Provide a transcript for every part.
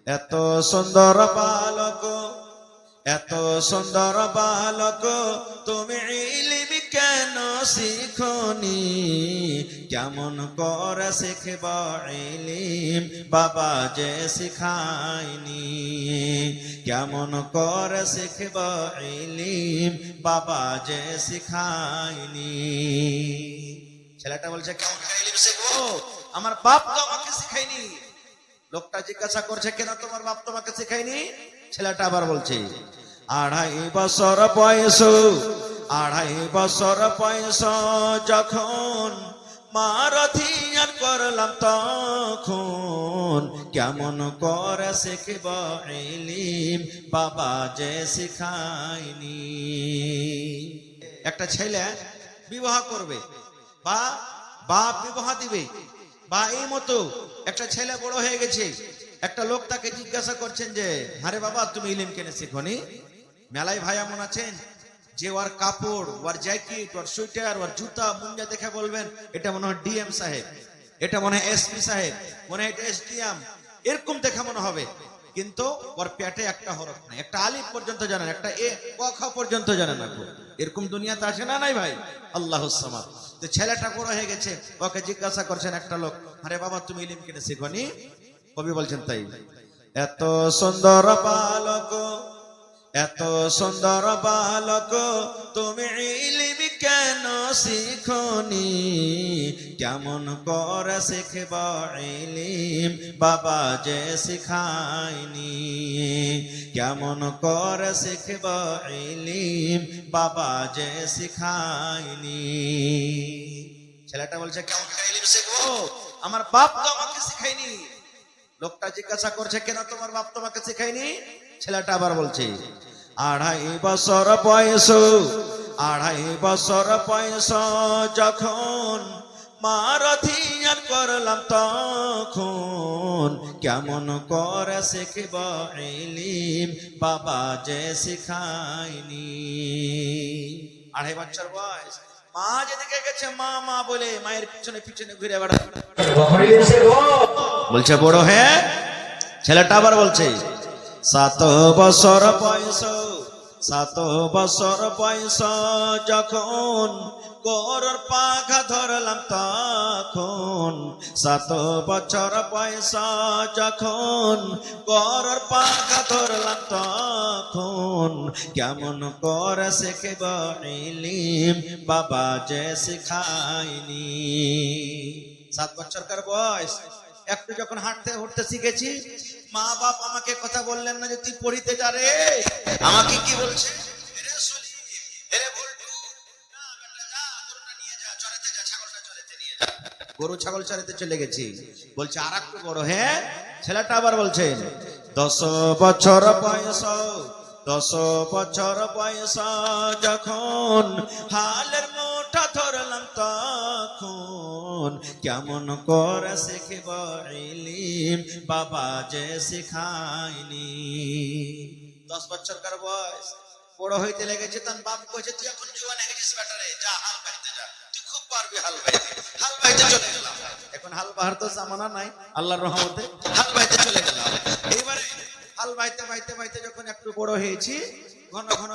এত সুন্দর বালক, এত সুন্দর বালক, তুমি ইলম কেন শিখনি? কেমন করে শিখব ইলম, বাবা যে শিখায়নি? কেমন করে শিখব ইলম, বাবা যে শিখায়নি? ছেলেটা বলছে কেমন করে ইলম শিখবো, আমার বাপ তো আমাকে শিখায়নি। লোকটা জিজ্ঞাসা করছে কেন তোমার বাপ তোমাকে শেখায়নি? ছেলেটা আবার বলছে 2.5 বছর বয়স, 2.5 বছর বয়স যখন মার ধিয়ান করলাম তখন কেমন করে শিখব ইলম, বাবা যে শিখায়নি। একটা ছেলে বিবাহ করবে বা বাপ বিবাহ দিবে, বা এই মতো একটা ছেলে বড় হয়ে গেছে, একটা লোক তাকে জিজ্ঞাসা করছেন যে আরে বাবা তুমি ইলম কেন শিখনি? মেলায় ভাই এমন আছেন যে ওর কাপড়, ওর জ্যাকেট, ওর সোয়েটার, ওর জুতা মুঞ্জা দেখে বলবেন এটা মনে হয় ডিএম সাহেব, এটা মনে হয় এসপি সাহেব, মনে হয় এটা এসডিএম, এরকম দেখা মনে হবে। কিন্তু ওর পেটে একটা হরফ নাই, একটা আলিফ পর্যন্ত জানে না, একটা এ ক খ পর্যন্ত জানে না। এরকম দুনিয়াতে আছে না নাই ভাই? আল্লাহুস সামাদ। তো ছেলেটা বড় হয়ে গেছে, ওকে জিজ্ঞাসা করছেন একটা লোক আরে বাবা তুমি ইলম কেন শিখনি? কবি বলছেন তাই এত সুন্দর বালক, এত সুন্দর বালক, তুমি ইলম কেন শিখনি? কেমন করে শিখব ইলম, বাবা যে শিখায়নি? কেমন করে শিখব ইলম, বাবা যে শিখায়নি? ছেলেটা বলছে কেমন করে ইলম শিখবো, আমার বাপ তো আমাকে শিখায়নি। লোকটা জিজ্ঞাসা করছে কেন তোমার বাপ তোমাকে শিখায়নি? ছেলেটা আবার বলছে 2.5 বছর বয়স, 2.5 বছর বয়স যখন মার ধিয়ান করলাম তখন কেমন করে শিখব ইলম, বাবা যে শিখায়নি। 2.5 বছর বয়স, মা যেদিকে গেছে মা মা বলে মায়ের পিছনে পিছনে ঘুরে বেড়ায়, বলছে বড় হ্যাঁ। ছেলেটা আবার বলছে 7 বছর বয়স, 7 বছর বয়স যখন গরুর পাখা ধরলাম তখন, 7 বছর বয়স যখন গরুর পাখা ধরলাম তখন কেমন করে শিখব ইলম, বাবা যে শিখায়নি। 7 বছরকার বয়স, একটু যখন হাঁটতে উঠতে শিখেছি, মা বাপ আমাকে কথা বললেন না যে তুই পড়িতে যা রে, আমাকে কি বলছে গরু ছাগল চড়াতে চলে গেছি। বলছে আর একটু বড় হ্যাঁ। ছেলেটা আবার বলছেন 10 বছর বয়স, 10 বছর বয়স যখন হালের মুঠা ধরলাম তখন কেমন করে শিখব ইলম, বাবা যে শিখায়নি। 10 বছরকার বয়স, বড় হইতে লেগেছে। তার বাপ কইছে তুই এখন জোয়ান হয়ে গেছিস বেটারে, যা হাল বাইতে যা, তুই খুব পারবি হাল বাইতে। হাল বাইতে চলে গেলাম। এখন হাল বাহার তো জামানা নাই, আল্লাহর রহমতে হাল বাইতে চলে গেলাম। এইবারে হাল বাইতে বাইতে বাইতে যখন একটু বড় হয়েছি, ঘন ঘন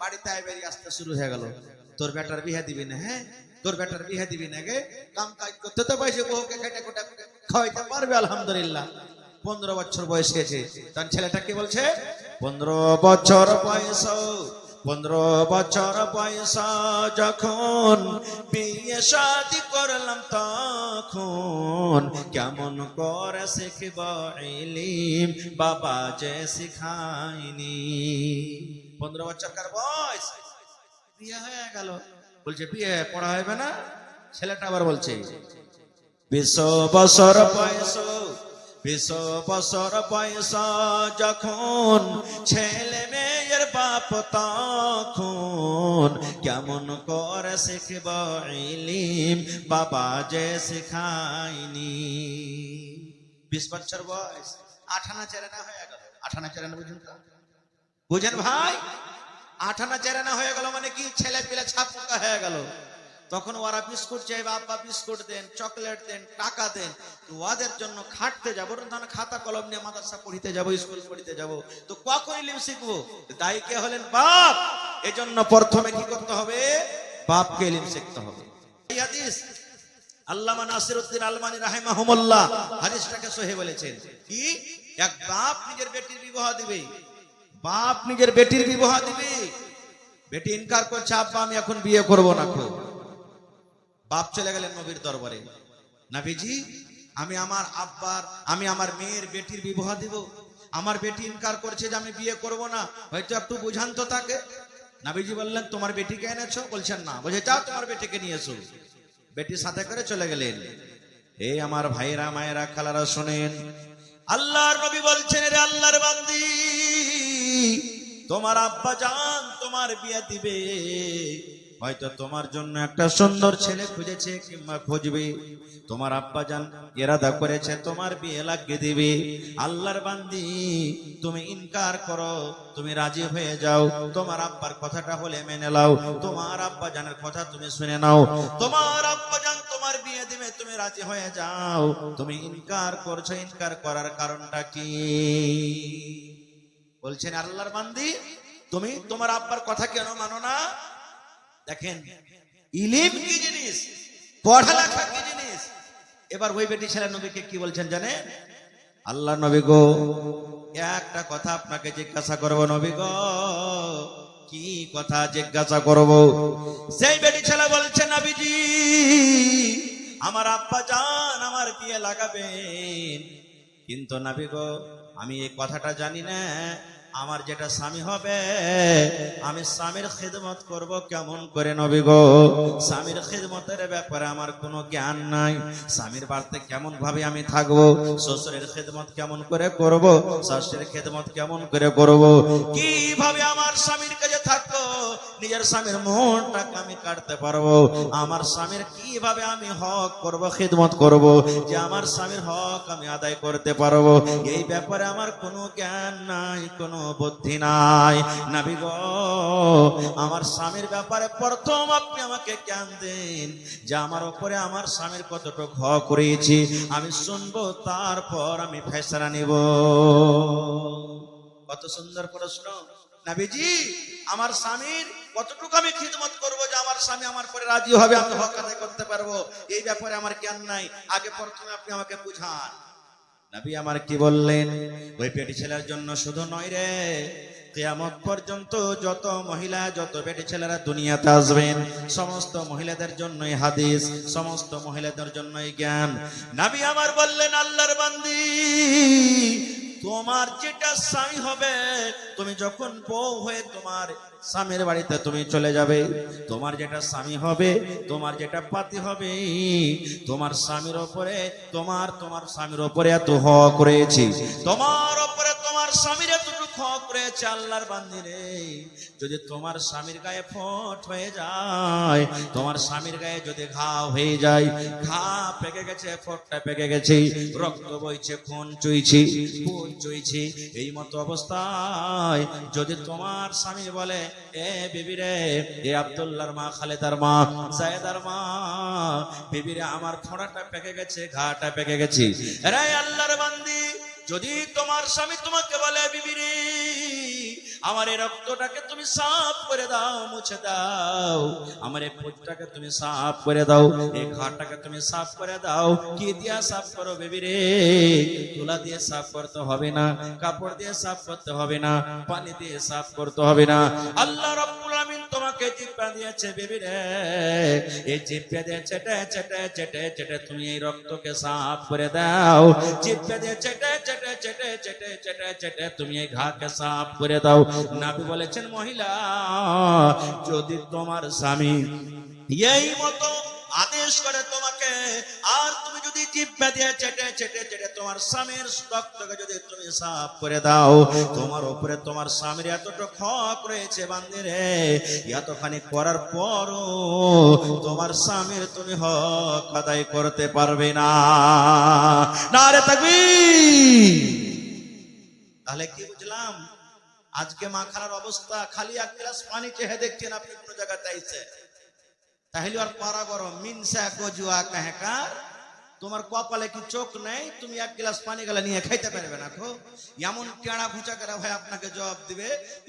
বাড়িতে আইবারি আসতে শুরু হয়ে গেল। তোর বেটার বিয়ে দিবি না? হ্যাঁ তোর বেটার বিয়ে দিবি না গে, কাম কাজ করতে তো পাইছে, বউকে খেটে খুঁটে খাওয়াইতে পারবে আলহামদুলিল্লাহ। 15 বছর বয়স হয়েছে। তখন ছেলেটা কি বলছে 15 বছর বয়স, 15 বছর বয়স যখন বিয়ে শাদী করলাম তখন কেমন করে শিখব ইলম, বাবা যে শিখায়নি। 15 বছরকার বয়স, বিয়ে হয়ে গেল। বলছে বিয়ে পড়া হবে না? ছেলেটা আবার বলছে 20 বছর বয়স, 20 বছর বয়স যখন ছেলে মেয়ের বাপ তখন কেমন করে শিখব ইলম, বাবা যে শিখায়নি। 20 বছর বয়স, 8 আনা 4 আনা হয়ে গেল। 8 আনা 4 আনা বুঝুন তো, বুঝেন ভাই? 8 আনা 4 আনা হয়ে গেল মানে কি ছেলে পিলে ছাপুকা হয়ে গেল। তখন ওরা বিস্কুট চাইবে, আব্বা বিস্কুট দেন, চকলেট দেন, টাকা দেন। তো ওদের জন্য খাটতে যাবো, খাতা কলম নিয়ে মাদ্রাসা পড়িতে যাবো, স্কুল পড়িতে যাবো, তো কখন ইলম শিখবো? দায়ী কে হলেন? বাপ। এজন্য প্রথমে কি করতে হবে? বাপকে ইলম শিখতে হবে। এই হাদিস আল্লামা নাসিরউদ্দিন আলমানি রাহিমাহুমুল্লাহ হাদিসটাকে সহিহ বলেছেন। কি? এক বাপ নিজের বেটির বিবাহ দিবে, বাপ নিজের বেটির বিবাহ দিবে, বেটি ইনকার করছে, আব্বা আমি এখন বিয়ে করব না। বাপ চলে গেলেন নবীর দরবারে, নবীজি আমি আমার মেয়ের বেটির বিবাহ দিব, আমার বেটি ইনকার করছে যে আমি বিয়ে করব না, হয়তো একটু বুঝান তো তাকে। নবীজি বললেন তোমার বেটিকে এনেছো? বলছেন না। বলছে যাও তোমার বেটিকে নিয়ে এসো। বেটির সাথে করে চলে গেলেন। এই আমার ভাইরা মায়েরা খালারা শোনেন, আল্লাহর নবী বলছেন, রে আল্লাহর বান্দি, তোমার আব্বা জান তোমার বিয়ে দিবে, হয়তো তোমার জন্য একটা সুন্দর ছেলে খুঁজেছে কিংবা খুঁজবে, তোমার আব্বা জান ইরাদা করেছে তোমার বিয়ে লাগিয়ে দিবে। আল্লাহর বান্দি তুমি ইনকার করো, তুমি রাজি হয়ে যাও, তোমার আব্বার কথাটা হলে মেনে নাও, তোমার আব্বা জানের কথা তুমি শুনে নাও, তোমার আব্বা জান তোমার বিয়ে দিবে, তুমি রাজি হয়ে যাও। তুমি ইনকার করছো, ইনকার করার কারণটা কি? বলছেন আল্লাহর বান্দি তুমি তোমার আব্বার কথা কেন মানো না? দেখেন ইলম কি জিনিস, পড়ালেখা কি জিনিস। এবার ওই বেটি ছেলে নবীকে কি বলছেন জানেন? আল্লাহ নবী গো, একটা কথা আপনাকে জিজ্ঞাসা করব নবী গো। কি কথা জিজ্ঞাসা করব? সেই বেটি ছেলে বলছে, নবীজি আমার আব্বা জান আমার বিয়ে লাগাবেন, কিন্তু নবী গো আমি এই কথাটা জানি না, আমার যেটা স্বামী হবে আমি স্বামীর খিদমত করব কেমন করে নবী গো? স্বামীর খিদমতের ব্যাপারে আমার কোনো জ্ঞান নাই। স্বামীর বাড়িতে কেমন ভাবে আমি থাকবো, শ্বশুরের খিদমত কেমন করে করব, শাশুড়ির খিদমত কেমন করে করব, কিভাবে আমার স্বামীর কাছে থাকবো, নিজের স্বামীর মনটাকে আমি কাটতে পারবো, আমার স্বামীর কিভাবে আমি হক করব, খিদমত করব, যে আমার স্বামীর হক আমি আদায় করতে পারবো, এই ব্যাপারে আমার কোনো জ্ঞান নাই, কোনো বুদ্ধি নাই। নবী গো আমার স্বামীর ব্যাপারে প্রথম আপনি আমাকে জ্ঞান দেন, যে আমার উপরে আমার স্বামীর কতটুকু হক করেছি আমি শুনবো, তারপর আমি ফয়সালা নিব। কত সুন্দর প্রশ্ন। নবীজি আমার স্বামীর কতটুকু আমি খিদমত করব, যে আমার স্বামী আমার পরে রাজি হবে, আমি হক আদায় করতে পারবো, এই ব্যাপারে আমার জ্ঞান নাই, আগে প্রথমে আপনি আমাকে বুঝান। নবী আমার কি বললেন? ওই পেটি ছেলের জন্য শুধু নয় রে, কিয়ামত পর্যন্ত যত মহিলা যত বেটি ছেলেরা দুনিয়াতে আসবেন সমস্ত মহিলাদের জন্যই হাদিস, সমস্ত মহিলাদের জন্যই জ্ঞান। নবী আমার বললেন, আল্লাহর বান্দি তোমার যেটা স্বামী হবে, তুমি যখন বউ হয়ে তোমার স্বামীর বাড়িতে তুমি চলে যাবে, তোমার যেটা স্বামী হবে, তোমার যেটা পাতি হবে, তোমার স্বামীর ওপরে তোমার স্বামীর ওপরে এত হক রয়েছে, তোমার ওপরে তোমার স্বামীর এতটুকু হক রয়েছে। আল্লাহর বান্দি রে, যদি তোমার স্বামীর গায়ে ফোঁট হয়ে যায়, তোমার স্বামীর গায়ে যদি ঘা হয়ে যায়, ঘা পেকে গেছে, ফোঁটটা পেকে গেছে, রক্ত বইছে, খুন চুইছে, খুন চুইছে, এই মতো অবস্থায় যদি তোমার স্বামী বলে, এ বিবি রে, এ আব্দুল্লাহর মা, খালেদার মা, জায়েদার মা, বিবি রে আমার ফোঁড়াটা পেকে গেছে, ঘাটা পেকে গেছে, রে আল্লাহর বান্দি যদি তোমার স্বামী তোমাকে বলে, বিবি রে আমার এই রক্তটাকে তুমি সাফ করে দাও, মুছে দাও, আমার এই পুঁজটাকে তুমি সাফ করে দাও, এই ঘাটটাকে তুমি সাফ করে দাও, কি দিয়া সাফ করো বিবি রে? তুলা দিয়ে সাফ করতে হবে না, কাপড় দিয়ে সাফ করতে হবে না, পানি দিয়ে সাফ করতে হবে না, আল্লাহ রাব্বুল আমিন তোমাকে জিহ্বা দিয়েছে বিবি রে, এই জিহ্বা দিয়ে চেটে চেটে চেটে চেটে তুমি এই রক্তকে সাফ করে দাও, জিহ্বা দিয়ে চেটে চেটে চেটে চেটে চেটে চেটে তুমি এই ঘাকে সাফ করে দাও। নবী বলেছেন, মহিলা যদি তোমার স্বামী এই মতো আদেশ করে তোমাকে, আর তুমি যদি জিহ্বা দিয়ে চেটে চেটে চেটে তোমার স্বামীর রক্তকে যদি তুমি সাফ করে দাও, তোমার উপরে তোমার স্বামীর এতটুকু হক রয়েছে বান্দি রে, এতখানি করার পরও তোমার স্বামীর তুমি হক আদায় করতে পারবে না। নারে তাকবীর। তাহলে কি বুঝলাম? আজকে মা খালার অবস্থা, খালি এক গ্লাস পানি চেয়ে দেখছেন আপনি কোন জায়গাতে আইছে, তাহলে আর পারা গরম মিনসা কজুয়া কাহেকার, তোমার কপালে কি চোখ নেই? তুমি এক গ্লাস পানি গেলে নিয়ে খাইতে পারবে না। খো এমন টেড়া ঘুচা করে ভাই আপনাকে জবাব দিবে,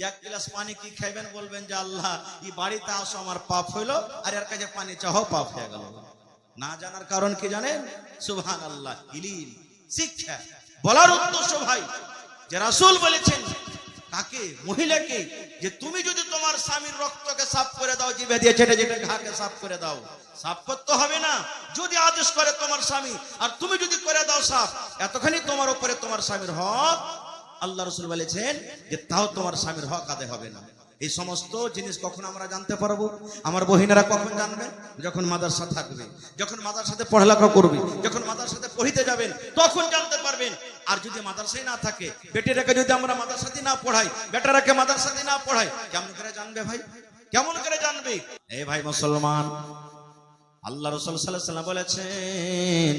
এক গ্লাস পানি কি খাইবেন? বলবেন যে আল্লাহ এই বাড়িতে আসো আমার পাপ হইলো, আর এর কাছে পানি চাও পাপ হয়ে গেল। না জানার কারণ কি জানেন? সুবহানাল্লাহ। ইলিম শিক্ষা বলার উদ্দেশ্য ভাই যে রাসূল বলেছেন কাকে? মহিলাকে, যে তুমি যদি তোমার স্বামীর রক্তকে সাফ করে দাও, জিভে দিয়ে ছেটে ছেটে ঘাকে সাফ করে দাও, সাফ করতে হবে না যদি আদেশ করে তোমার স্বামী, আর তুমি যদি করে দাও সাফ, এতখানি তোমার উপরে তোমার স্বামীর হক। আল্লাহ রাসূল বলেছেন যে তাও তোমার স্বামীর হক আদায় হবে না। এই সমস্ত জিনিস কখন আমরা জানতে পারবো? আমার বহিনেরা কখন জানবেন? যখন মাদ্রাসা থাকবে, যখন মাদ্রাসাতে পড়ালেখা করবে, যখন মাদ্রাসাতে পড়িতে যাবেন, তখন জানতে পারবেন। আর যদি মাদ্রাসায় না থাকে, বেটিরাকে যদি আমরা মাদ্রাসাতে না পড়াই, বেটারাকে মাদ্রাসাতে না পড়াই, কেমন করে জানবে ভাই? কেমন করে জানবে? এই ভাই মুসলমান, আল্লাহ রাসূল সাল্লাল্লাহু আলাইহি ওয়াসাল্লাম বলেছেন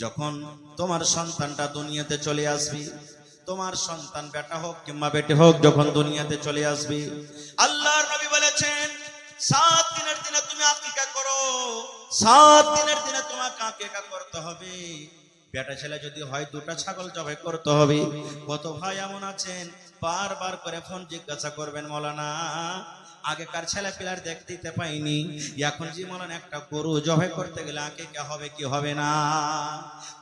যখন তোমার সন্তানটা দুনিয়াতে চলে আসবে, তোমার সন্তান বেটা হোক কিংবা বেটি হোক, যখন দুনিয়াতে চলে আসবে, আল্লাহর নবী বলেছেন 7 দিনের দিনে তুমি আকিকা করো। 7 দিনের দিনে তোমাকে আকিকা করতে হবে। বেটা ছেলে যদি হয় 2টা ছাগল জবাই করতে হবে। কত ভাই এমন আছেন বারবার করে ফোন জিজ্ঞাসা করবেন, মাওলানা আগেকার ছেলে পিলার দেখতে পাইনি, এখন যে মাওলানা একটা গরু জবাই করতে গেলে আকিকা হবে কি হবে না?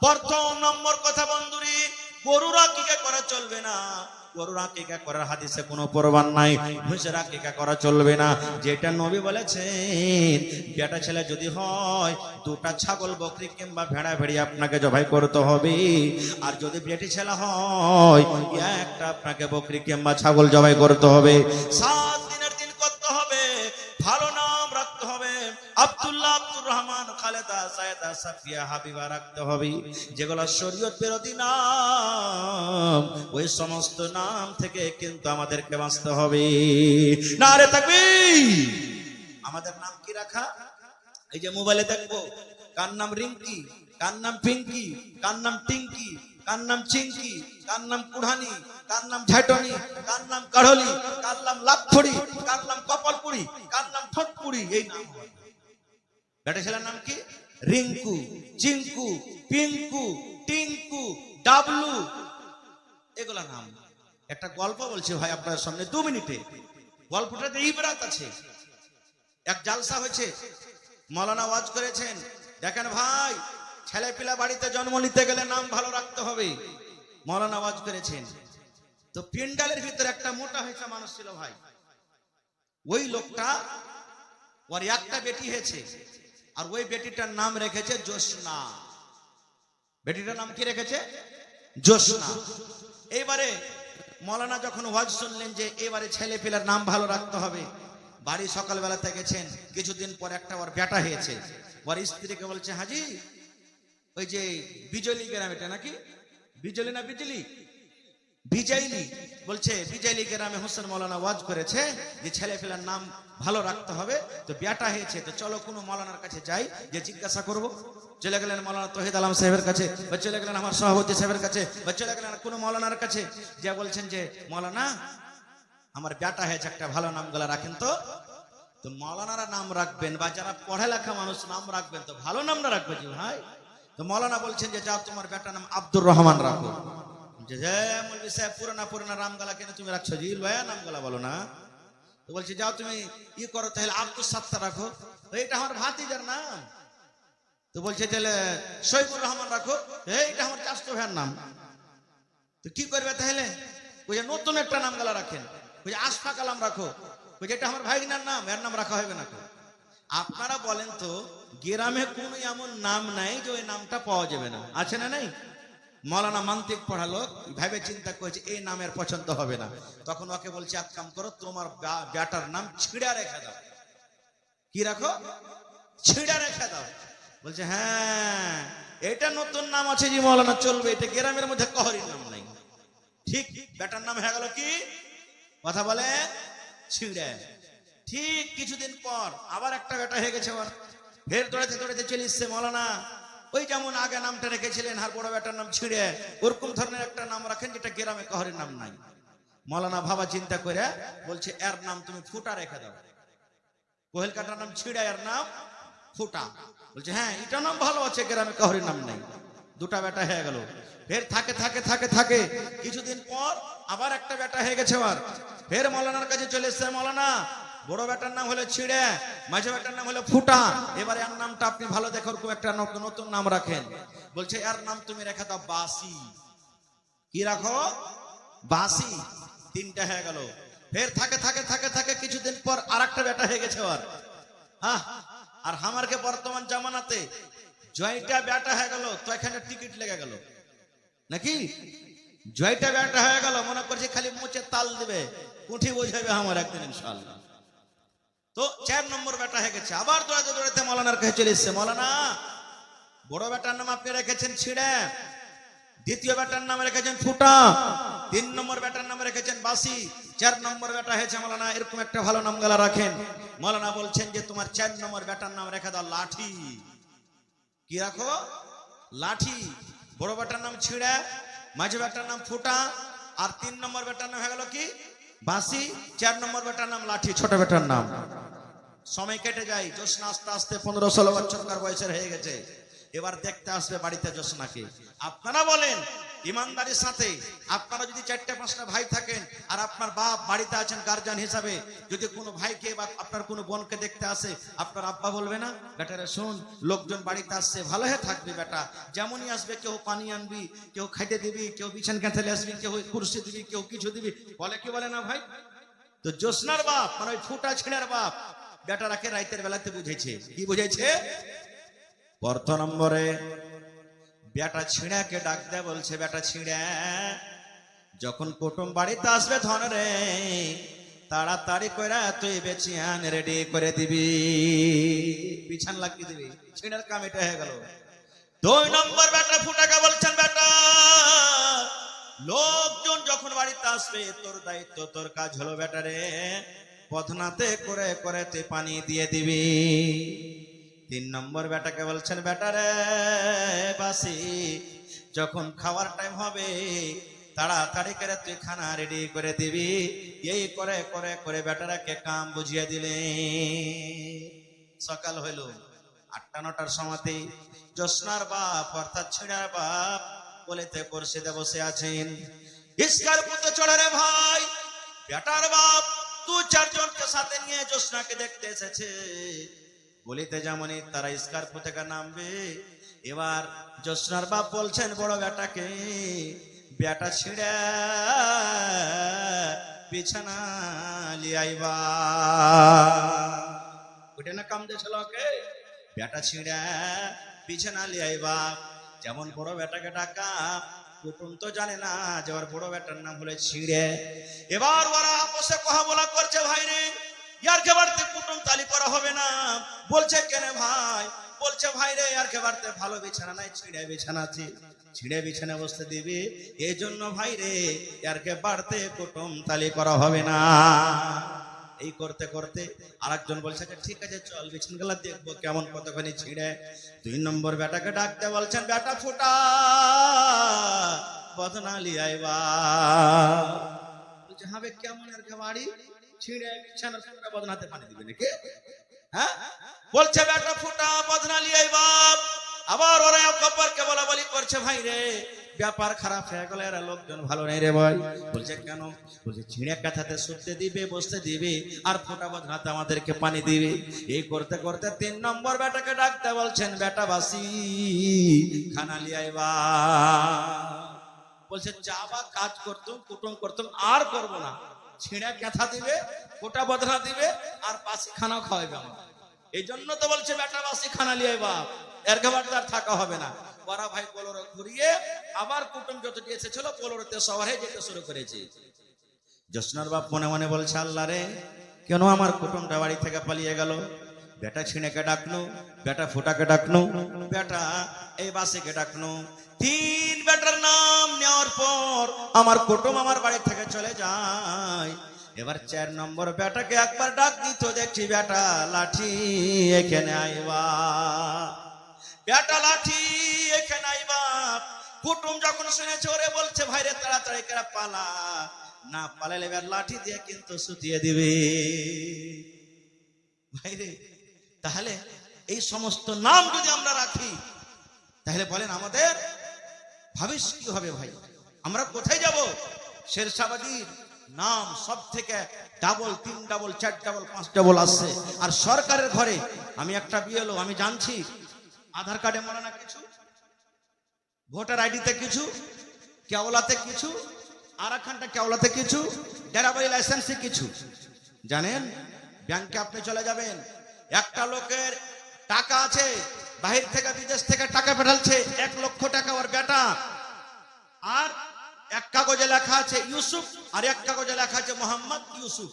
প্রথম নম্বর কথা বন্ধুরি, গরুর আকিকা করা চলবে না। গরুর আকিকা করার হাদিসে কোনো প্রমাণ নাই। ভুঁইয়ের আকিকা করা চলবে না। যেটা নবী বলেছেন বেটা ছেলে যদি হয় 2টা ছাগল বকরি কিংবা ভেড়া ভেড়ি আপনাকে জবাই করতে হবে। আর যদি বেটি ছেলে হয় একটা আপনাকে বকরি কিংবা ছাগল জবাই করতে হবে। 7 দিনের দিন করতে হবে। ভালো নাম রাখতে হবে, আব্দুল্লাহ, আব্দুর রহমান, খালেদা, সায়েদা, সাফিয়া, হাবিবা রাখতে হবে। যেগুলো শরীয়ত বিরোধী নাম, ওই সমস্ত নাম থেকে কিন্তু আমাদেরকে বাঁচতে হবে। নারে তাকবীর। আমাদের নাম কি রাখা? এই যে মোবাইলে দেখবো কার নাম রিঙ্কি, কার নাম পিঙ্কি, কার নাম টিঙ্কি, কার নাম চিঙ্কি, কার নাম কুড়ানি, কার নাম ঝাটনি, কার নাম কাঢ়লি, কার নাম লাকফড়ি, কার নাম কপালপুরি, কার নাম ঠোঁটপুরি। এই নাম বেটা ছেলের নাম কি? রিঙ্কু, চিঙ্কু, পিঙ্কু, টিঙ্কু, ডাবলু, এগুলা নাম। একটা গল্প বলছি ভাই আপনার সামনে 2 মিনিটে। গল্পটাতে ইবরাত আছে। এক জালসা হয়েছে, মাওলানা ওয়াজ করেছেন, দেখেন ভাই ছেলে পিলা বাড়িতে জন্ম নিতে গেলে নাম ভালো রাখতে হবে। মাওলানা ওয়াজ করেছেন, তো পিন্ডালের ভিতরে একটা মোটা হয়েছে মানুষ ছিল ভাই। ওই লোকটা ওর একটা বেটি হয়েছে, আর ওই বেটিটার নাম রেখেছে জোসনা। বেটিটার নাম কি রেখেছে? জোসনা। এইবারে মাওলানা যখন ওয়াজ শুনলেন যে এবারে ছেলে পেলার নাম ভালো রাখতে হবে, বাড়ি সকালবেলাতে গেছেন, কিছুদিন পর একটা ওর বেটা হয়েছে। ওর স্ত্রীকে বলছে, হাজি ওই যে বিজলি গ্রাম, এটা নাকি বিজলি না বিজলি, বিজয়লি, বলছে বিজয়লি গ্রামে হোসেন মাওলানা ওয়াজ করেছে যে ছেলে পেলার নাম ভালো রাখতে হবে, তো বেটা হয়েছে, তো চলো কোনো মাওলানার কাছে যাই, যে জিজ্ঞাসা করব। চলে গেলেন মাওলানা তৌহিদ আলম সাহেবের কাছে, বা চলে গেলেন আমার সভাপতি সাহেবের কাছে, বা চলে গেলেন কোনো মাওলানার কাছে, যে বলছেন যে মাওলানা আমার বেটা হয়েছে, একটা ভালো নাম গুলা রাখেন তো। তো মাওলানারা নাম রাখবেন বা যারা পড়ালেখা মানুষ নাম রাখবেন, তো ভালো নামটা রাখবে জি ভাই। তো মাওলানা বলছেন যে যাও তোমার বেটার নাম আব্দুর রহমান রাখো। যে মৌলভী সাহেব পুরানা পুরানা নামগালা কেন তুমি রাখছো জি, লয়া নামগালা বলো না। তো বলছে যাও তুমি ই করো তাহলে আব্দুল সাত্তার রাখো, এইটা আমার ভাতিজার নাম। তো বলছে তাহলে শহীদুর রহমান রাখো, এইটা আমার চাচতো ভাইয়ের নাম। তো কি করবে তাহলে? ওই যে নতুন একটা নামগালা রাখেন, ওই যে আশফাক আলম রাখো, ওই যেটা আমার ভাইনার নাম, এর নাম রাখা হবে না। আপনারা বলেন তো গ্রামে কোন এমন নাম নাই যে ওই নামটা পাওয়া যাবে না? আছে না নাই? মাওলানা মান্তিক পড়ালো, ভাবে চিন্তা করেছে এই নামের পছন্দ হবে না, তখন ওকে বলছে এক কাম করো, তোমার বেটার নাম ছিড়া রেখে দাও। কি রাখো? ছিড়া রেখে দাও। বলছে হ্যাঁ এটা নতুন নাম আছে জি মাওলানা, চলবে, এটা গ্রামের মধ্যে কহরির নাম নাই। ঠিক বেটার নাম হয়ে গেল কি? কথা বলে ছিড়া। ঠিক কিছুদিন পর আবার একটা বেটা হয়ে গেছে, ওর ফের দৌড়াতে দৌড়াতে চলে এসছে, মাওলানা ওই যেমন আগে নামটা রেখেছিলেন আর বড় বেটার নাম ছিড়ে, ওরকম ধরনের একটা নাম রাখেন যেটা গ্রামে কহরের নাম নাই। মাওলানা ভাবা চিন্তা করে বলছে এর নাম তুমি ফুটা রেখে দাও। কোহেল কাটার নাম ছিড়া, এর নাম ফুটা। বলছে হ্যাঁ এটা নাম ভালো আছে, গ্রামে কাহরির নাম নেই। দুটা বেটা হয়ে গেল। ফের থাকে থাকে থাকে থাকে কিছুদিন পর আবার একটা বেটা হয়ে গেছে। আর ফের মৌলানার কাছে চলে এসছে, মৌলানা বড় বেটার নাম হলো ছিড়ে, মাঝে বেটার নাম হলো ফুটা, এবার এর নামটা আপনি ভালো দেখো একটা নতুন নাম রাখেন। বলছে এর নাম তুমি রেখে দাও বাসি। কি রাখো? বাসি। তিনটা হয়ে গেল। ফের থাকে থাকে থাকে থাকে কিছুদিন পর আর একটা বেটা হয়ে গেছে। আর হ্যাঁ, আর আমারকে বর্তমান জামানাতে জয়টা বেটা হয়ে গেল তো এখানে টিকিট লেগে গেল নাকি? জয়টা বেটা হয়ে গেল, মনে করছে খালি মুচে তাল দিবে, কুঠি বোঝাবে আমার একদিন ইনশাআল্লাহ। তো 4 নম্বর বেটা হয়ে গেছে। আবার দৌড়াতে দৌড়াতে মৌলানার কাছে চলে এসছে, মৌলানা বড় বেটার নাম আপনি রেখেছেন ছিড়ে, দ্বিতীয় বেটার নাম রেখেছেন ফুটা, 3 নম্বর বেটার নাম রেখেছেন বাসি, 4 নম্বর বেটা হয়েছে মৌলানা এরকম একটা ভালো নাম গালা রাখেন। মৌলানা বলছেন যে তোমার 4 নম্বর বেটার নাম রেখে দাও লাঠি। কি রাখো? লাঠি। বড় বেটার নাম ছিড়ে, মাঝে বেটার নাম ফুটা, আর 3 নম্বর বেটার নাম হয়ে গেল কি? বাসি। 4 নম্বর বেটার নাম লাঠি, ছোট বেটার নাম। সময় কেটে যায়, জোসনা আস্তে আস্তে 15-16 বছরকার বয়সের হয়ে গেছে। এবার দেখতে আসবে বাড়িতে জোসনাকে। আপনারা বলেন ইমানদারির সাথে, আপনারা যদি 4-5টা ভাই থাকেন আর আপনার বাপ বাড়িতে আছেন গার্জিয়ান হিসাবে, যদি কোনো ভাইকে বা আপনার কোনো বোনকে দেখতে আসে, আপনার আব্বা বলবে না বেটারে শোন লোকজন বাড়িতে আসছে, ভালো হয়ে থাকবে বেটা, যেমনই আসবে কেউ পানি আনবি, কেউ খাইতে দিবি, কেউ বিছান কাঁথালে আসবি, কেউ কুরসি দিবি, কেউ কিছু দিবি, বলে কি বলে না ভাই? তো জোসনার বাপ মানে ওই ফুটা ছেড়ার বাপ বেটারাকে রাইতের বেলাতে বুঝেছে। কি বুঝেছে? প্রথম নম্বরে বেটা ছিঁড়াকে ডাক দেয়, বলছে বেটা ছিঁড়া যখন কুটুম বাড়িতে আসবে ধন রে, তাড়াতাড়ি করে তুই বেচিয়ান রেডি করে দিবি, বিছান লাগিয়ে দিবি। ছিঁড়ার কাম এটা হয়ে গেল। 2 নম্বর বেটা ফুটাকে বলছেন বেটা লোকজন যখন বাড়িতে আসবে তোর দায়িত্ব, তোর কাজ হলো বেটা রে পথনাতে করে করে তুই পানি দিয়ে দিবি। 3 নম্বর বেটাকে বলছেন বেটা রে বাসি যখন খাওয়ার টাইম হবে তাড়াতাড়ি করে তুই খানা রেডি করে দিবি। এই করে করে করে বেটারাকে কাম বুঝিয়ে দিলে। সকাল হইল 8টা-9টার সময়তে জোসনার বাপ অর্থাৎ ছিড়ার বাপ বলেতে পরিষদে বসে আছেন। ইস্কার পুত্র চড়ে রে ভাই, বেটার বাপ 2-4 জনকে সাথে নিয়ে জোসনাকে দেখতে এসেছে। বলিতে যেমনই তারা স্কার্পো থেকে নামবে, এবার জোসনার বাপ বলছেন বড় বেটাকে বেটা ছিঁড়ে বিছানা লিয়াইবা। ওটা না কাম দিয়েছিল ওকে, বেটা ছিঁড়ে বিছানা লিয়াইবা। যেমন বড় বেটাকে ডাকা, কুটুম তো জানে না যে ওর বড় বেটার নাম হলো ছিঁড়ে। এবার ওরা আপসে কথা বলা করছে, ভাই রে ইয়ারকে বাড়তে কুটুম তালি করা হবে না। বলছে কেন ভাই? বলছে ভাই রে ইয়ারকে বাড়তে ভালো বিছানা নাই, ছিঁড়ে বিছানা আছে, ছিঁড়ে বিছানা বসতে দিবি, এই জন্য ভাই রে ইয়ারকে বাড়তে কুটুম তালি করা হবে না। এই করতে করতে আরেকজন বলছে ঠিক আছে চল বিছানাগুলো দেখবো কেমন কতখানি ছিঁড়ে। 2 নম্বর বেটাকে ডাকতে বলছেন বেটা ফুটা বদনা লিয়াইবা। বলছে হবে কেমন আর বাড়ি ছিঁড়ে বিছানা সুন্দর বদনাতে পানি দিবে নাকি? হ্যাঁ, বলছে বেটা ফুটা বদনা লিয়াইবা। আবার ওরা কপারকে বলা বলি করছে, ভাই রে ব্যাপার খারাপ হয়ে গেল, এরা লোকজন ভালো নেই রে ভাই। বলছে কেন? বলছে ছিঁড়ে কাঁথাতে শুতে দিবে, বসতে দিবে, আর ফোটা বদনাতে আমাদেরকে পানি দিবে। এই করতে করতে 3 নম্বর বেটাকে ডাকতে বলছেন বেটা বাসি খানা লিয়াইবা। বলছে যাবা কাজ করতুম কুটুম করতুম আর করবো না, ছিঁড়ে কাঁথা দিবে, ফোটা বদনা দিবে, আর বাসি খানা খাওয়াইবে আমার। এই জন্য তো বলছে বেটা বাসি খানা লিয়াইবা, এর ঘাটে আর থাকা হবে না। ওরা ভাই পোলোরে ঘুরিয়ে আবার কুটুম যতটি এসেছিল পোলোরতে শহরে যেতে শুরু করেছে। জোসনার বাপ মনে মনে বলছে আল্লাহ রে কেন আমার কুটুমটা বাড়ি থেকে পালিয়ে গেল? বেটা ছিঁড়েকে ডাকনু, বেটা ফুটাকে ডাকনু, বেটা এই বাসিকে ডাকনু। 3 বেটার নাম নেওয়ার পর আমার কুটুম আমার বাড়ি থেকে চলে যায়। এবার 4 নম্বর বেটাকে একবার ডাক দিত, দেখছি বেটা লাঠি এখানে আইবা, বেটা লাঠি এখানে আইবা। কুটুম যখন শুনেছে ওরে বলছে ভাই রে তাড়াতাড়ি করে পালা, না পালালে এবার লাঠি দিয়ে কিন্তু সুতিয়ে দিবে। ভাইরে, তাহলে এই সমস্ত নাম যদি আমরা রাখি, তাহলে বলেন আমাদের ভবিষ্যৎ কি হবে ভাই? আমরা কোথায় যাব? শেরশাবাদীর নাম সব থেকে ডাবল, 3 ডাবল, 4 ডাবল, 5 ডাবল আসছে। আর সরকারের ঘরে আমি একটা বিএলও, আমি জানছি আধার কার্ডে মনে না কিছু, ভোটার আইডিতে কিছু, কেওলাতে কিছু, আর একখানটা কেওলাতে কিছু, ড্রাইভারি লাইসেন্সে কিছু। জানেন, ব্যাংকে আপনি চলে যাবেন, একটা লোকের টাকা আছে, বাহির থেকে বিদেশ থেকে টাকা পাঠাচ্ছে 1 লক্ষ টাকা ওর বেটা, আর এক কাগজে লেখা আছে ইউসুফ, আর এক কাগজে লেখা আছে মোহাম্মদ ইউসুফ।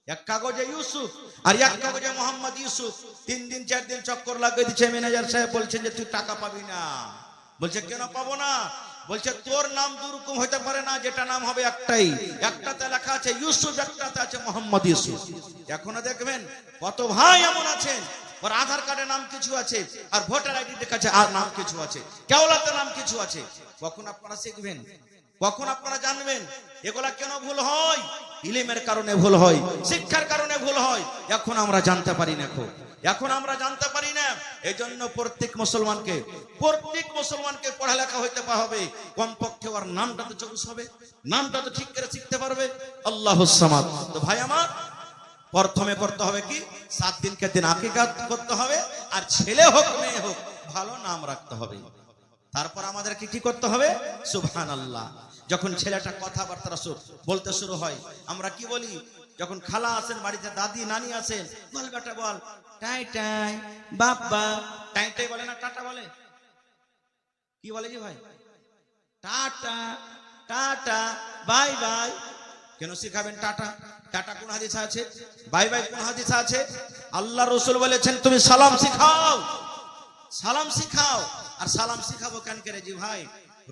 এক কাগজে ইউসুফ আর এক কাগজে মোহাম্মদ ইউসুফ। 3 দিন 4 দিন চক্কর লাগিয়ে দিচ্ছে। ম্যানেজার সাহেব বলছেন যে তুই টাকা পাবি না। বলছে কেন পাবো না? বলছে তোর নাম দুরকম হইতে পারে না, যেটা নাম হবে একটাই, একটাতে লেখা আছে ইউসুফ, একটাতে আছে মোহাম্মদ ইউসুফ। এখনো দেখবেন কত ভাই এমন আছেন, ওর আধার কার্ডে নাম কিছু আছে, আর ভোটার আইডিতে কাছে আর নাম কিছু আছে, কেওলাতে নাম কিছু আছে। কখন আপনারা শিখবেন? কখন আপনারা জানবেন এগুলা কেন ভুল হয়? ইলমের কারণে ভুল হয়, শিক্ষার কারণে ভুল হয়। এখন আমরা জানতে পারি না, এখন আমরা জানতে পারি না। এই জন্য প্রত্যেক মুসলমানকে পড়ালেখা হইতে হবে, কমপক্ষে ওর নামটা তো চৌস হবে, নামটা তো ঠিক করে শিখতে পারবে। আল্লাহুস সামাদ। তো ভাই আমার, প্রথমে করতে হবে কি? 7 দিনকে দিন আকিকাত করতে হবে, আর ছেলে হোক মেয়ে হোক ভালো নাম রাখতে হবে। তারপর আমাদেরকে কি করতে হবে? সুবহানাল্লাহ। যখন ছেলেটা কথাবার্তা বলতে শুরু হয়, আমরা কি বলি? যখন খালা আসেন বাড়িতে, দাদি নানি আসেন, বল বেটা বল, টাই টাই বাবা। টাই টাই বলে না, টাটা বলে। কি বলে জি ভাই? Tata, tata, bye bye. কেন শিখাবেন টাটা? টাটা কোন হাদিসে আছে? বাই বাই কোন হাদিসে আছে? আল্লাহ রাসূল বলেছেন তুমি সালাম শিখাও, সালাম শিখাও। আর সালাম শিখাবো কেন করে জি ভাই?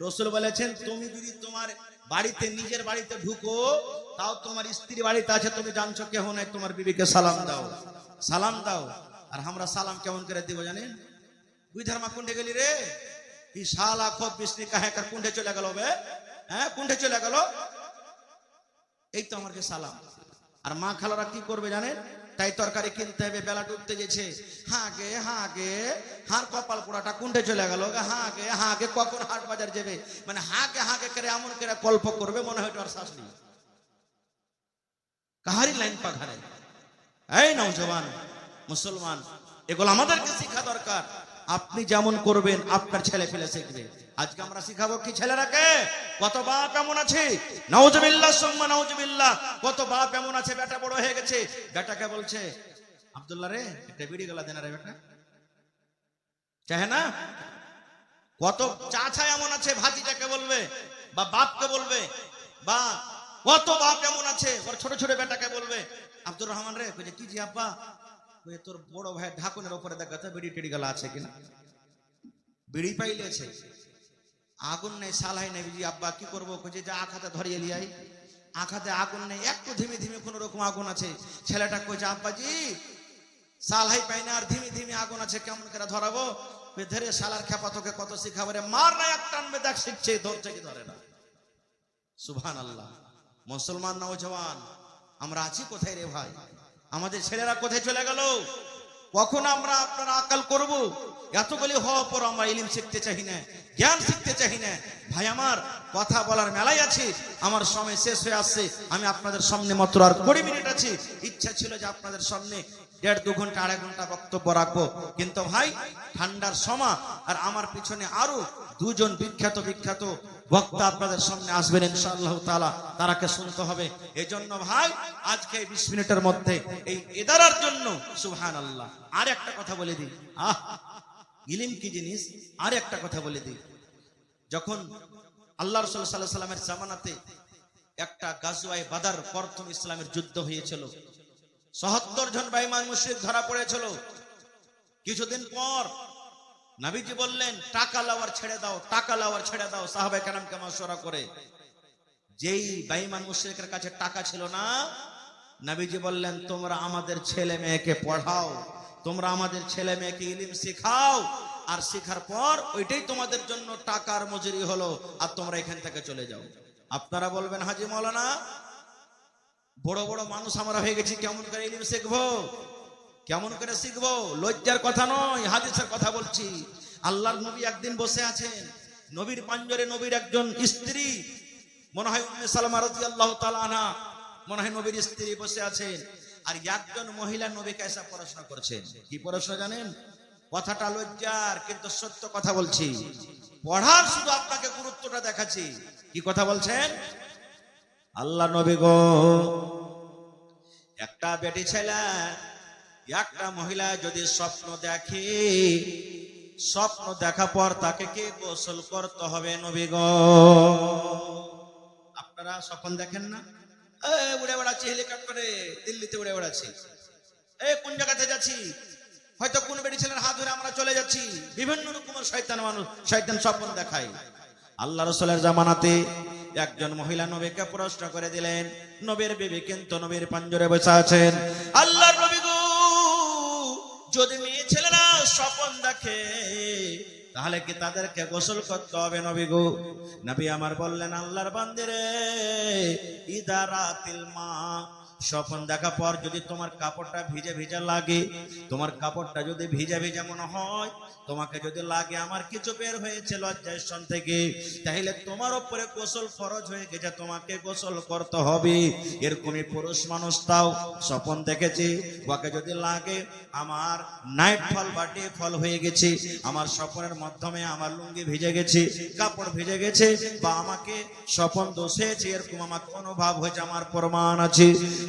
রাসূল বলেছেন তুমি যদি তোমার বাড়িতে, নিজের বাড়িতে ঢুকো, তাও তোমার স্ত্রী বাড়িতে আছে, তুমি জানছো কেহ নাই, তোমার বিবিকে সালাম দাও, সালাম দাও। আর আমরা সালাম কেমন করে দিব জানেন? তুই ধর্মা কুণ্ডে গেলি রে, এই শালা খুব বিষ্ণি কাহে কার কুণ্ডে চলে গেল বে, হ্যাঁ কুণ্ডে চলে গেল, এই তো আমাকে সালাম। আর মা খালারা কি করবে জানেন? তাই তরকারি কিনতে হবে, বেলা ডুবতে গেছে, হাগে হাগে, হার কপাল পোড়াটা কুণ্ডে চলে গেল, হাগে হাগে, কখন হাট বাজার যাবে, মানে হাগে হাগে করে এমন করে কল্প করবে মনে হয় ওর শাশুড়ি। কাহারি লাইন পাঘারে। এই নওজওয়ান মুসলমান, এগুলো আমাদেরকে শিক্ষা দরকার। আপনি যেমন করবেন আপনার ছেলে ফেলে শিখবে। আজকে আমরা শিখাবো কি ছেলেরাকে? কত বাপ এমন আছে, নাউজুবিল্লাহ সুম্মা নাউজুবিল্লাহ, কত বাপ এমন আছে, বেটা বড় হয়ে গেছে, বেটাকে বলছে আব্দুল্লাহ রে একটা বিড়ি গলা দেনা রে বেটা, চাহে না? কত চাচা এমন আছে, ভাতিজাকে বলবে বা বাপকে বলবে, বা কত বাপ এমন আছে ওর ছোট ছোট বেটাকে বলবে আব্দুর রহমান রে, কইছে কি জি আব্বা, কই তোর বড় ভাই ঢাকুনের উপরে দেখাতে বিড়ি টিড়ি গলা আছে কিনা। বিড়ি পাইলেছে, আগুন নেই, সালাই নেই, জি আব্বা কি করবো? কইছে যে আখাতে ধরিয়ে লিয়াই। আখাতে আগুন নেই, একটু ধিমে ধিমে কোন রকম আগুন আছে। ছেলেটা কইছে আব্বাজি সালাই পাই না, আর ধিমে ধিমে আগুন আছে, কেমন করে ধরাবো? ধরে শালার খেপা তোকে কত শিখাবে রে, মার না এক টানবে, দেখ শিখছে, ধরছে কি ধরে না। সুবহানাল্লাহ। মুসলমান নওজওয়ান আমরা আছি কোথায় রে ভাই? আমাদের ছেলেরা কোথায় চলে গেল? কখন আমরা আপনারা আকাল করব? এতগুলি হওয়ার পর আমরা ইলম শিখতে চাই না, জ্ঞান শিখতে চাই না। ভাই আমার, কথা বলার মেলাই আছে, আমার সময় শেষ হয়ে আসছে। আমি আপনাদের সামনে মাত্র আর 20 মিনিট আছে। ইচ্ছা ছিল যে আপনাদের সামনে 1.5-2 ঘন্টা 2.5 ঘন্টা বক্তব্য রাখবো, কিন্তু ভাই ঠান্ডার সময়, আর আমার পিছনে আরো 2 জন বিখ্যাত বক্তা আপনাদের সামনে আসবেন ইনশাআল্লাহ তাআলা, তারাকে শুনতে হবে। এই জন্য ভাই আজকে 20 মিনিটের মধ্যে এই ইদারার জন্য সুবহানাল্লাহ। আর একটা কথা বলে দিই, ইলম কি জিনিস, আর একটা কথা বলে দিই। যখন আল্লাহ রাসূল সাল্লাল্লাহু আলাইহি সাল্লামের জামানাতে একটা গাজওয়ায়ে বাদর, প্রথম ইসলামের যুদ্ধ হয়েছিল, ৭০ জন বেঈমান মুশরিক ধরা পড়েছিল। কিছুদিন পর নবীজি বললেন টাকা লাওয়ার ছেড়ে দাও, টাকা লাওয়ার ছেড়ে দাও। সাহাবায়ে কেরামকে মাশওয়ারা করে, যেই বেঈমান মুশরিকের কাছে টাকা ছিল না, নবীজি বললেন তোমরা আমাদের ছেলে মেয়েকে পড়াও, তোমরা আমাদের ছেলে মেয়েকে ইলম শেখাও, আর শেখার পর ওইটাই তোমাদের জন্য টাকার মজুরি হলো, আর তোমরা এখান থেকে চলে যাও। আপনারা বলবেন হাজী মাওলানা বড় বড় মানুষ আমরা হয়ে গেছি, কেমন করে ইলম শিখবো? কেমন করে শিখবো? লজ্জার কথা নয়, হাদিসের কথা বলছি। আল্লাহর নবী একদিন বসে আছেন, নবীর পাঞ্জরে নবীর একজন স্ত্রী, মনে হয় উম্মে সালামা রাদিয়াল্লাহু তাআলা আনহা, মনে হয় নবীর স্ত্রী বসে আছেন, আর একজন মহিলা নবীকে এসে পড়াশোনা করছেন। কি পড়াশোনা জানেন? কথাটা লজ্জার, কিন্তু সত্য কথা বলছি। পড়ার শুধু আপনাকে গুরুত্বটা দেখাচ্ছি। কি কথা বলছেন? আল্লাহ নবী গো, একটা বেটি ছেলে, একটা মহিলা যদি স্বপ্ন দেখে, স্বপ্ন দেখা পর তাকে কি গোসল করতে হবে নবী গো? আপনারা স্বপ্ন দেখেন না? উড়ে বেড়াচ্ছি হেলিকপ্টারে, দিল্লিতে উড়ে বেড়াচ্ছি, কোন জায়গাতে যাচ্ছি, হয়তো কোন বেটি ছেলের হাত ধরে আমরা চলে যাচ্ছি। বিভিন্ন রকমের শয়তান মানুষ, শয়তান স্বপ্ন দেখায়। আল্লাহ রাসূলের জামানাতে একজন মহিলা নবীকে প্রশ্ন করে দিলেন। নবীর বিবি কিন্তু নবীর পাঞ্জরে বসে আছেন। আল্লাহর নবী গো, যদি মেয়ে ছেলেরা স্বপ্ন দেখে তাহলে কি তাদেরকে গোসল করতে হবে নবী গো? নবী আমার বললেন, আল্লাহর বান্দিরে, ইদারাতিল মা, স্বপ্ন দেখা পর যদি তোমার কাপড়টা ভিজে ভিজে লাগে, তোমার কাপড়টা যদি ভিজে ভিজে মনে হয়, তোমাকে যদি লাগে আমার কিছু বের হয়েছে লজ্জাস্থান থেকে, তাহলে তোমার উপরে গোসল ফরজ হয়ে গেছে, তোমাকে গোসল করতে হবে। এরকমই পুরুষ মানুষ তাও স্বপ্ন দেখেছে, ওকে যদি লাগে আমার নাইট ফল বা ডে ফল হয়ে গেছে, আমার স্বপ্নের মাধ্যমে আমার লুঙ্গি ভিজে গেছে, কাপড় ভিজে গেছে, বা আমাকে স্বপ্ন দোষ হয়েছে, এরকম আমাকে অনুভব হয়েছে, আমার প্রমাণ আছে।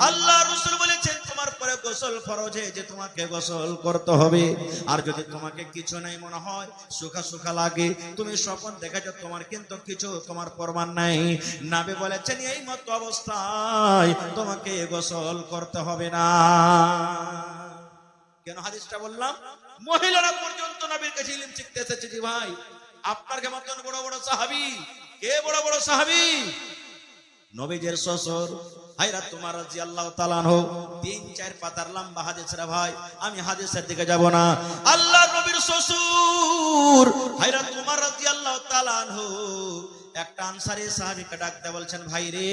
আল্লাহ রাসূল বলেছেন তোমার পরে গোসল ফরজ, যে তোমাকে গোসল করতে হবে। আর যদি তোমাকে কিছু নাই মনে হয়, সুখা সুখা লাগে, তুমি স্বপ্ন দেখেছো, তোমার কিন্তু কিছু তোমার প্রমাণ নাই, নবী বলেছেন এই মত অবস্থায় তোমাকে গোসল করতে হবে না। কেন হাদিসটা বললাম? মহিলারা পর্যন্ত নবীর কাছে ইলম শিখতে এসেছে। জি ভাই, আপনার মতন বড় বড় সাহাবী, কে বড় বড় সাহাবী? নবীজের শ্বশুর হায়রাত উমর রাদিয়াল্লাহু তাআলা আনহু, 3-4 পাতার লম্বা হাদিস রে ভাই, আমি হাদিসের দিকে যাব না। আল্লাহর নবীর শ্বশুর হায়রাত উমর রাদিয়াল্লাহু তাআলা আনহু একটা আনসারী সাহাবীকে ডাকতে বলছেন, ভাই রে,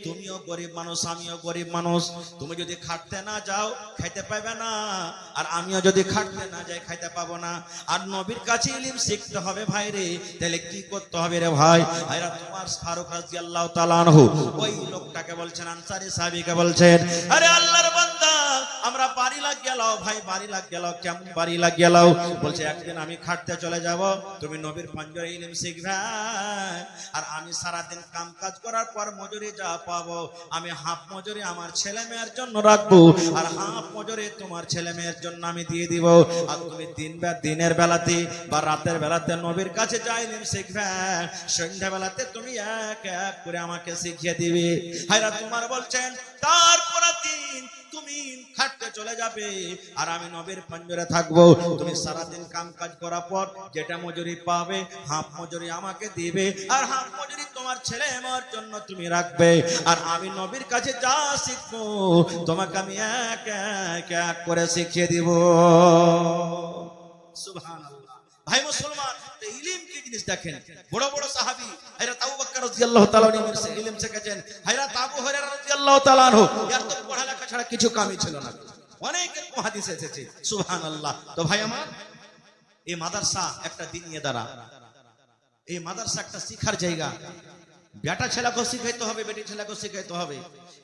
তুমিও গরিব মানুষ, আমিও গরিব মানুষ, তুমি যদি খাটতে না যাও খাইতে পাবে না, আর আমিও যদি খাটতে না যাই খাইতে পাবো না, আর নবীর কাছে ইলম শিখতে হবে ভাই রে, তাহলে কি করতে হবে রে ভাই? হায়রাত উমর ফারুক রাদিয়াল্লাহু তাআলা আনহু ওই লোকটাকে বলছেন, আনসারী সাহাবীকে বলছেন, আরে আল্লাহর বান্দা, আমরা বাড়ি লাগ গেলাও ভাই, বাড়ি লাগ গেলাও। কেমন বাড়ি লাগ গেলাও? বলছে একদিন আমি খাটতে চলে যাব, তুমি নবীর পাঞ্জরে ইলম শিখবে, আর আমি সারাদিন কাম কাজ করার পর মজুরি যা পাবো, আমি হাফ মজুরি আমার ছেলে মেয়ের জন্য রাখবো, আর হাফ মজুরি তোমার ছেলে মেয়ের জন্য আমি দিয়ে দিব। আর তুমি দিনের বেলাতে বা রাতের বেলাতে নবীর কাছে যা ইলম শিখবে, সন্ধ্যা বেলাতে তুমি এক এক করে আমাকে শিখিয়ে দিবে। হায়রাত উমর বলছেন, তারপর দিন তুমি খাটতে চলে যাবে, আর আমি নবীর পাঞ্জরে থাকবো, তুমি সারাদিন কাম কাজ করার পর যেটা মজুরি পাবে, হাফ মজুরি আমাকে দিবে, আর হাফ মজুরি তোমার ছেলে আমার জন্য তুমি রাখবে, আর আমি নবীর কাছে যা শিখবো তোমাকে আমি এক এক এক করে শিখিয়ে দিব। সুবহানাল্লাহ। ভাই মুসলমান, ইলম কি জিনিস দেখেন। বড় বড় সাহাবী হযরত আবু বকর রাদিয়াল্লাহু তাআলা আনহু ইলম শিখেছেন, হযরত আবু হুরায়রা রাদিয়াল্লাহু তাআলা আনহু এত পড়ালেখা ছাড়া কিছু কামই ছিল না, অনেক হাদিস এসেছে। সুবহানাল্লাহ। তো ভাই আমার, এই মাদ্রাসা একটা দ্বীনি ইদারা, এই মাদ্রাসা একটা শিক্ষার জায়গা। বেটা ছেলেকে শিখাইতে হবে, বেটি ছেলেকে শিখাইতে হবে।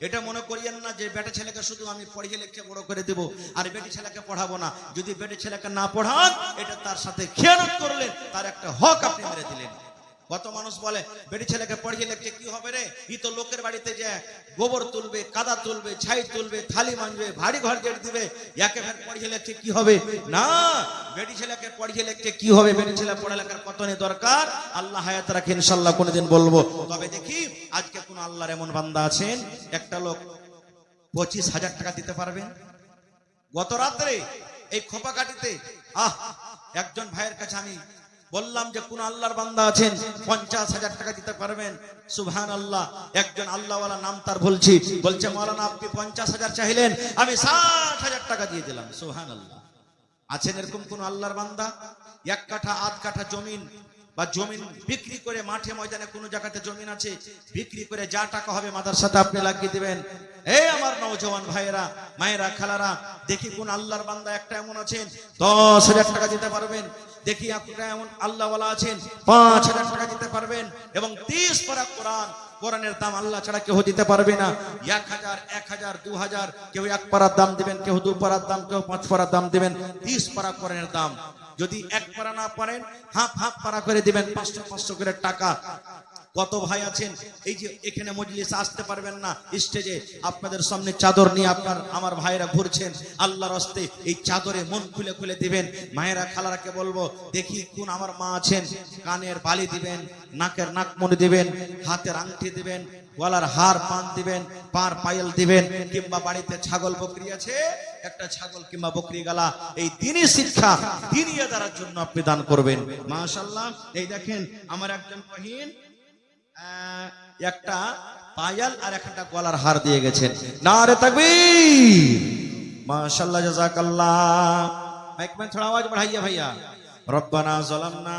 এটা মনে করিয়েন না যে বেটা ছেলেকে শুধু আমি পড়িয়ে লিখে বড় করে দেব, আর বেটি ছেলেকে পড়াবো না। যদি বেটি ছেলেকে না পড়ান, এটা তার সাথে খেয়ানত করলেন, তার একটা হক আপনি মেরে দিলেন। কত মানুষ বলে বেটি ছেলেকে পড়িয়ে লিখে কি হবে রে, ই তো লোকের বাড়িতে যে গোবর তুলবে, কাদা তুলবে, ছাই তুলবে, থালি মানবে, ভারী ঘর গেট দিবে, একেবারে পড়িয়ে লিখে কি হবে? না, বেটি ছেলেকে পড়িয়ে লিখে কি হবে? বেটি ছেলে পড়ালেখার কতই দরকার, আল্লাহ হায়াত রাখে, ইনশাআল্লাহ কোনদিন বলবো। তবে দেখি আজকে কোন আল্লাহর এমন বান্দা আছেন, একটা লোক 25,000 টাকা দিতে পারবেন? গত রাত্রে এই খোপাকাটিতে একজন ভাইয়ের কাছে আমি বললাম যে কোন আল্লাহর বান্দা আছেন 50,000 টাকা দিতে পারবেন? সুবহানাল্লাহ। একজন আল্লাহওয়ালা, নাম তার বলছি, বলছে মাওলানা আপনি 50,000 চাইলেন, আমি 60,000 টাকা দিয়ে দিলাম। সুবহানাল্লাহ। আছেন এরকম কোন আল্লাহর বান্দা? 1 কাঠা 8 কাঠা জমিন বা জমিন বিক্রি করে, মাঠে ময়দানে কোনো জায়গাতে জমিন আছে, বিক্রি করে যা টাকা হবে মাদ্রাসাতে আপনি লাগিয়ে দিবেন। এই আমার নওজওয়ান ভাইয়েরা, মায়েরা, খালারা, দেখি কোন আল্লাহর বান্দা একটা এমন আছেন 10,000 টাকা দিতে পারবেন, দেখি একটা এমন আল্লাহওয়ালা আছেন 5,000 টাকা দিতে পারবেন, এবং 30 পারা কোরআন, কোরআনের দাম আল্লাহ ছাড়া কেউ দিতে পারবে না। 1000, 1000, 2000, কেউ 1 পারার দাম দিবেন, কেউ 2 পারার দাম, কেউ 5 পারার দাম দিবেন। 30 পারা কোরআনের দাম। যদি 1 পারা না পারেন হাফ হাফ পারা করে দিবেন, 500 করে টাকা। কত ভাই আছেন এই যে এখানে মজলিসে আসতে পারবেন না, স্টেজে আপনাদের সামনে চাদর নিয়ে আমার ভাইরা ঘুরছেন, আল্লাহর হস্তে এই চাদরে মন খুলে খুলে দিবেন। মায়েরা, খালারাকে বলবো, দেখি কোন আমার মা আছেন, কানের বালি দিবেন, নাকের নাকমণি দিবেন, হাতের আংটি দিবেন, গলার হার পান দিবেন, পার পায়েল দিবেন, কিংবা বাড়িতে ছাগল বকরি আছে, একটা ছাগল কিংবা বকরি গালা, এই দ্বীনি শিক্ষা, দ্বীনি আদায়ের জন্য আপনি দান করবেন। মাশাআল্লাহ। এই দেখেন আমার একজন বহিন একটা পায়াল আর একটা গলার হার দিয়ে গেছেন। নারে তাকবীর, মাশাআল্লাহ, জাযাকাল্লাহ। মাইক में थोड़ा आवाज बढ़ाइए भैया। रब्बना ज़लमना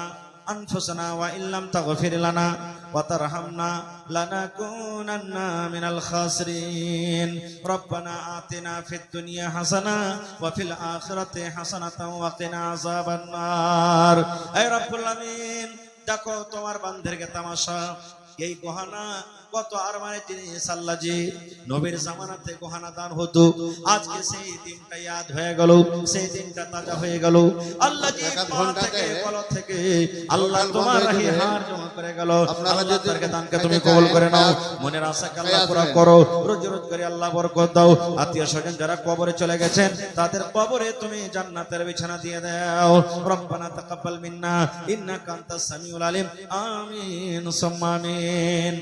अनफुसना व इन लम तगफिर लना व तरहमना लनकुनन्ना मिनल खासिरीन। रब्बना आतिना फिद दुनिया हसना व फिल आखिरति हसनतन व किना अज़ाबन नार। ऐ रब्बुल आमीन, দেখো তোমার বান্দাদেরকে তামাশা, এই গহনা কত আর মানে জিনিস আল্লাহ জি নবীর জামানাতে গহনা দান হতো, আজকে সেই দিনটা ইয়াদ হয়ে গেল, সেই দিনটা তাজা হয়ে গেল। আল্লাহ জি বলা থেকে আল্লাহ তোমার রাহে হার জমা করে গেল। আল্লাহ তারকে দানকে তুমি কবুল করে নাও, মনের আশাকে আল্লাহ পুরা করো, রোজি রোজ করে আল্লাহ বরকত দাও। আত্মীয় স্বজন যারা কবরে চলে গেছেন তাদের কবরে তুমি জান্নাতের বিছানা দিয়ে দাও। রব্বানা তাকাব্বাল মিন্না ইন্নাকা আনতাস সামিউল আলিম। আমিন সুম্মা আমিন।